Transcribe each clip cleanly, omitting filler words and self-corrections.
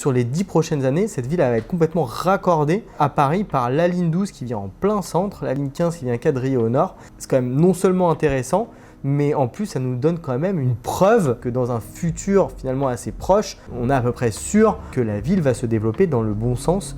sur les 10 prochaines années, cette ville va être complètement raccordée à Paris par la ligne 12 qui vient en plein centre, la ligne 15 qui vient quadriller au nord. C'est quand même non seulement intéressant, mais en plus ça nous donne quand même une preuve que dans un futur finalement assez proche, on est à peu près sûr que la ville va se développer dans le bon sens.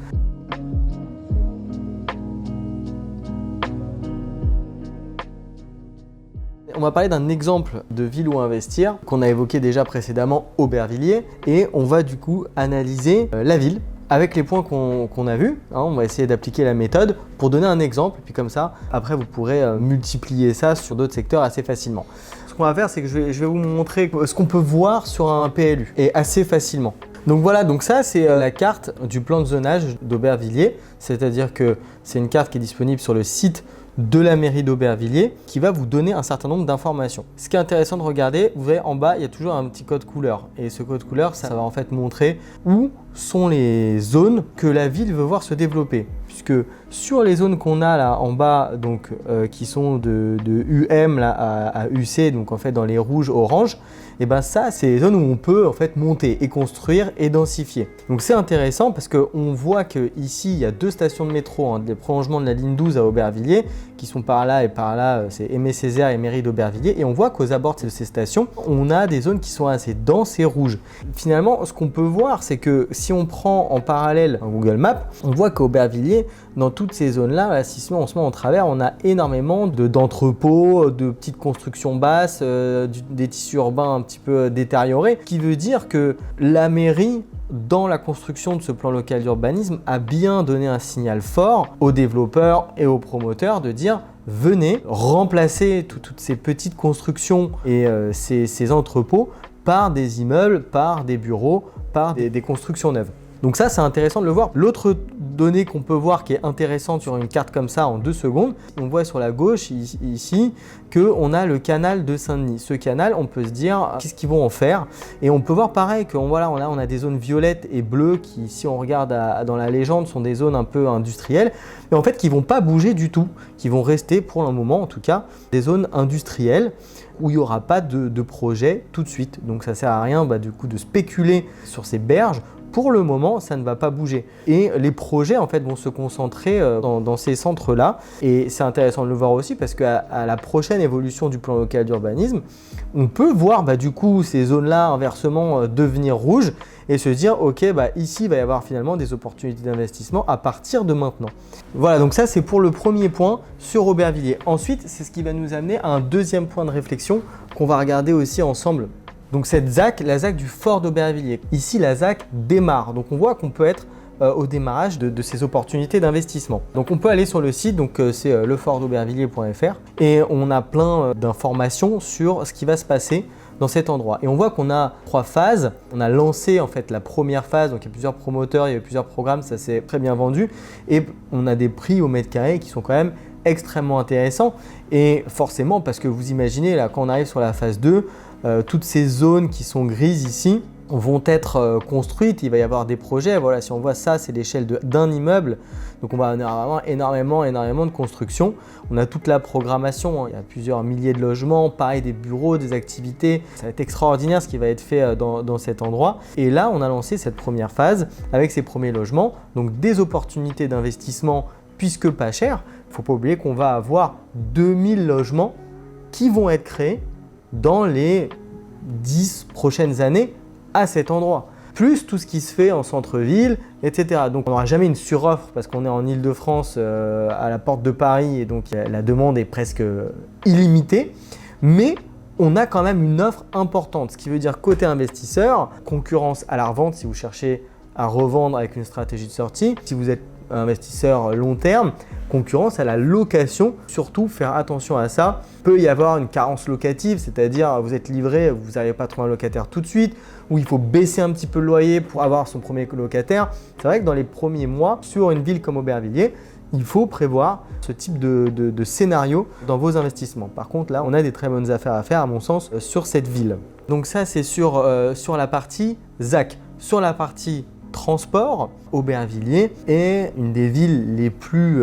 On va parler d'un exemple de ville où investir qu'on a évoqué déjà précédemment, Aubervilliers, et on va du coup analyser la ville avec les points qu'on a vus. On va essayer d'appliquer la méthode pour donner un exemple, et puis comme ça, après vous pourrez multiplier ça sur d'autres secteurs assez facilement. Ce qu'on va faire, c'est que je vais vous montrer ce qu'on peut voir sur un PLU, et assez facilement. Donc voilà, donc ça c'est la carte du plan de zonage d'Aubervilliers, c'est-à-dire que c'est une carte qui est disponible sur le site de la mairie d'Aubervilliers qui va vous donner un certain nombre d'informations. Ce qui est intéressant de regarder, vous voyez en bas, il y a toujours un petit code couleur. Et ce code couleur, ça va en fait montrer où sont les zones que la ville veut voir se développer. Puisque sur les zones qu'on a là en bas, donc, qui sont de UM là, à UC, donc en fait dans les rouges, oranges, et ben ça c'est les zones où on peut en fait monter et construire et densifier. Donc c'est intéressant parce qu'on voit qu'ici il y a 2 stations de métro, des prolongements de la ligne 12 à Aubervilliers, qui sont par là et par là, c'est Aimé Césaire et Mairie d'Aubervilliers, et on voit qu'aux abords de ces stations, on a des zones qui sont assez denses et rouges. Finalement, ce qu'on peut voir, c'est que si on prend en parallèle un Google Maps, on voit qu'Aubervilliers, dans toutes ces zones-là, si on se met en travers, on a énormément d'entrepôts, de petites constructions basses, des tissus urbains un petit peu détériorés, ce qui veut dire que la mairie, dans la construction de ce plan local d'urbanisme, a bien donné un signal fort aux développeurs et aux promoteurs de dire venez remplacer toutes ces petites constructions et ces entrepôts par des immeubles, par des bureaux, par des constructions neuves. Donc ça, c'est intéressant de le voir. L'autre donnée qu'on peut voir qui est intéressante sur une carte comme ça en 2 secondes, on voit sur la gauche ici qu'on a le canal de Saint-Denis. Ce canal, on peut se dire qu'est-ce qu'ils vont en faire, et on peut voir pareil qu'on voilà, on a des zones violettes et bleues qui, si on regarde dans la légende, sont des zones un peu industrielles, mais en fait qui vont pas bouger du tout, qui vont rester pour le moment en tout cas des zones industrielles où il n'y aura pas de projet tout de suite. Donc ça sert à rien du coup de spéculer sur ces berges. Pour le moment, ça ne va pas bouger. Et les projets en fait vont se concentrer dans ces centres-là. Et c'est intéressant de le voir aussi parce qu'à la prochaine évolution du plan local d'urbanisme, on peut voir du coup ces zones-là inversement devenir rouges et se dire ok, ici il va y avoir finalement des opportunités d'investissement à partir de maintenant. Voilà, donc ça c'est pour le premier point sur Aubervilliers. Ensuite, c'est ce qui va nous amener à un deuxième point de réflexion qu'on va regarder aussi ensemble. Donc cette ZAC, la ZAC du fort d'Aubervilliers. Ici, la ZAC démarre. Donc on voit qu'on peut être au démarrage de ces opportunités d'investissement. Donc on peut aller sur le site, donc c'est lefortdaubervilliers.fr, et on a plein d'informations sur ce qui va se passer dans cet endroit. Et on voit qu'on a 3 phases. On a lancé en fait la première phase, donc il y a plusieurs promoteurs, il y a plusieurs programmes, ça s'est très bien vendu, et on a des prix au mètre carré qui sont quand même extrêmement intéressants. Et forcément, parce que vous imaginez là, quand on arrive sur la phase 2, toutes ces zones qui sont grises ici vont être construites, il va y avoir des projets. Voilà, si on voit ça, c'est l'échelle d'un immeuble, donc on va avoir énormément de construction. On a toute la programmation, il y a plusieurs milliers de logements, pareil des bureaux, des activités. Ça va être extraordinaire ce qui va être fait dans cet endroit. Et là, on a lancé cette première phase avec ces premiers logements, donc des opportunités d'investissement puisque pas cher. Il ne faut pas oublier qu'on va avoir 2000 logements qui vont être créés dans les 10 prochaines années à cet endroit, plus tout ce qui se fait en centre-ville, etc. Donc on n'aura jamais une suroffre parce qu'on est en Île-de-France à la porte de Paris et donc la demande est presque illimitée, mais on a quand même une offre importante, ce qui veut dire côté investisseur, concurrence à la revente si vous cherchez à revendre avec une stratégie de sortie, si vous êtes investisseur long terme, concurrence à la location, surtout faire attention à ça. Il peut y avoir une carence locative, c'est-à-dire vous êtes livré, vous n'arrivez pas à trouver un locataire tout de suite, ou il faut baisser un petit peu le loyer pour avoir son premier locataire. C'est vrai que dans les premiers mois, sur une ville comme Aubervilliers, il faut prévoir ce type de scénario dans vos investissements. Par contre, là, on a des très bonnes affaires à faire, à mon sens, sur cette ville. Donc ça, c'est sur la partie ZAC. Sur la partie transport, Aubervilliers est une des villes les plus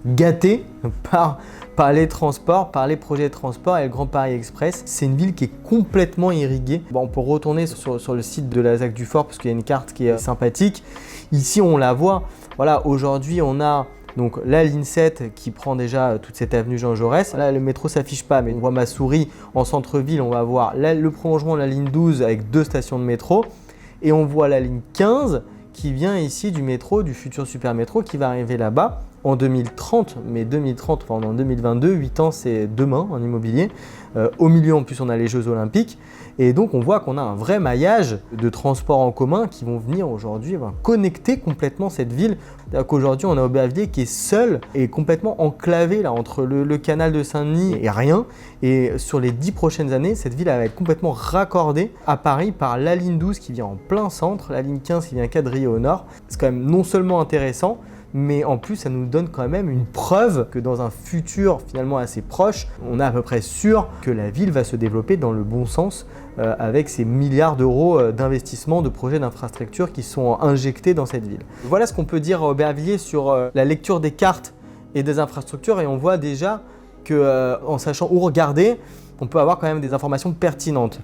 gâtée par les transports, par les projets de transport et le Grand Paris Express. C'est une ville qui est complètement irriguée. Bon, on peut retourner sur le site de la ZAC du Fort parce qu'il y a une carte qui est sympathique. Ici, on la voit. Voilà, aujourd'hui, on a donc la ligne 7 qui prend déjà toute cette avenue Jean Jaurès. Là, le métro ne s'affiche pas, mais on voit ma souris en centre-ville. On va voir le prolongement de la ligne 12 avec 2 stations de métro. Et on voit la ligne 15 qui vient ici du métro, du futur super métro qui va arriver là-bas en 2030. Mais 2030, enfin en 2022, 8 ans c'est demain en immobilier. Au milieu en plus on a les Jeux Olympiques. Et donc on voit qu'on a un vrai maillage de transports en commun qui vont venir aujourd'hui connecter complètement cette ville. C'est-à-dire qu'aujourd'hui on a Aubervilliers qui est seul et complètement enclavé là, entre le canal de Saint-Denis et rien. Et sur les 10 prochaines années, cette ville va être complètement raccordée à Paris par la ligne 12 qui vient en plein centre, la ligne 15 qui vient quadriller au nord. C'est quand même non seulement intéressant, mais en plus ça nous donne quand même une preuve que dans un futur finalement assez proche, on est à peu près sûr que la ville va se développer dans le bon sens avec ces milliards d'euros d'investissement, de projets d'infrastructures qui sont injectés dans cette ville. Voilà ce qu'on peut dire à Aubervilliers sur la lecture des cartes et des infrastructures, et on voit déjà qu'en sachant où regarder, on peut avoir quand même des informations pertinentes.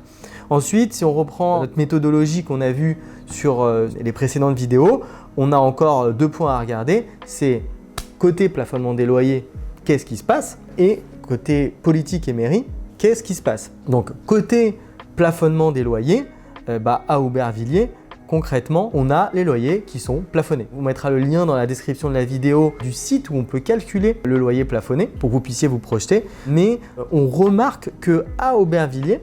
Ensuite, si on reprend notre méthodologie qu'on a vue sur les précédentes vidéos, on a encore 2 points à regarder. C'est côté plafonnement des loyers, qu'est-ce qui se passe? Et côté politique et mairie, qu'est-ce qui se passe? Donc côté plafonnement des loyers, à Aubervilliers, concrètement, on a les loyers qui sont plafonnés. On mettra le lien dans la description de la vidéo du site où on peut calculer le loyer plafonné pour que vous puissiez vous projeter. Mais on remarque qu'à Aubervilliers,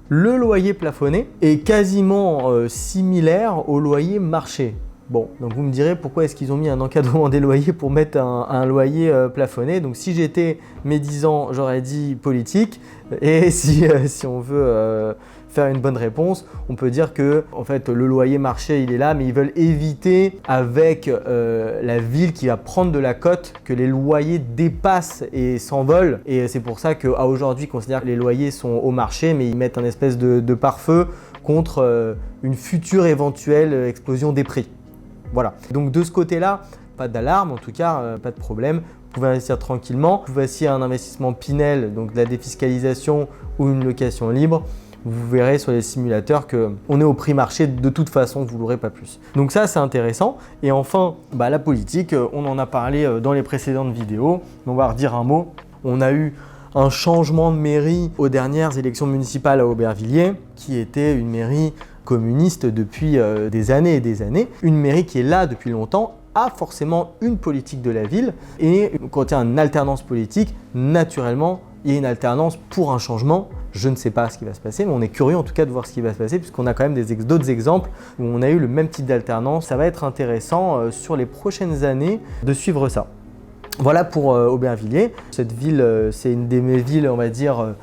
le loyer plafonné est quasiment similaire au loyer marché. Bon, donc vous me direz pourquoi est-ce qu'ils ont mis un encadrement des loyers pour mettre un loyer plafonné. Donc si j'étais médisant, j'aurais dit politique. Et si on veut faire une bonne réponse, on peut dire que en fait, le loyer marché il est là, mais ils veulent éviter avec la ville qui va prendre de la cote que les loyers dépassent et s'envolent. Et c'est pour ça qu'à aujourd'hui, ils considèrent que les loyers sont au marché, mais ils mettent un espèce de pare-feu contre une future éventuelle explosion des prix. Voilà, donc de ce côté-là, pas d'alarme, en tout cas, pas de problème. Vous pouvez investir tranquillement. Vous voici un investissement Pinel, donc de la défiscalisation ou une location libre. Vous verrez sur les simulateurs qu'on est au prix marché de toute façon, vous ne l'aurez pas plus. Donc ça, c'est intéressant. Et enfin, la politique, on en a parlé dans les précédentes vidéos. On va redire un mot. On a eu un changement de mairie aux dernières élections municipales à Aubervilliers, qui était une mairie communiste depuis des années et des années. Une mairie qui est là depuis longtemps a forcément une politique de la ville, et quand il y a une alternance politique, naturellement, il y a une alternance pour un changement. Je ne sais pas ce qui va se passer, mais on est curieux en tout cas de voir ce qui va se passer, puisqu'on a quand même d'autres exemples où on a eu le même type d'alternance. Ça va être intéressant sur les prochaines années de suivre ça. Voilà pour Aubervilliers. Cette ville, c'est une des mes villes, on va dire,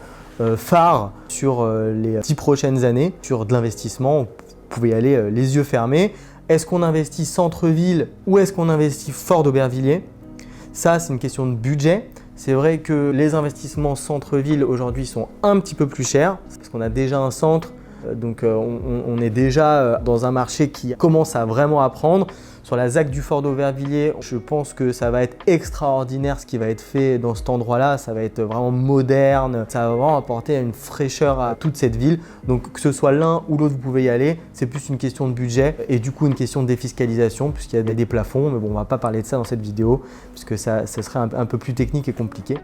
phare sur les 10 prochaines années, sur de l'investissement. Vous pouvez y aller les yeux fermés. Est-ce qu'on investit centre-ville ou est-ce qu'on investit fort d'Aubervilliers? Ça, c'est une question de budget. C'est vrai que les investissements centre-ville aujourd'hui sont un petit peu plus chers parce qu'on a déjà un centre, donc on est déjà dans un marché qui commence à vraiment à prendre. Sur la ZAC du Fort d'Aubervilliers, je pense que ça va être extraordinaire ce qui va être fait dans cet endroit-là. Ça va être vraiment moderne, ça va vraiment apporter une fraîcheur à toute cette ville. Donc que ce soit l'un ou l'autre, vous pouvez y aller. C'est plus une question de budget et du coup une question de défiscalisation puisqu'il y a des plafonds. Mais bon, on ne va pas parler de ça dans cette vidéo puisque ça serait un peu plus technique et compliqué.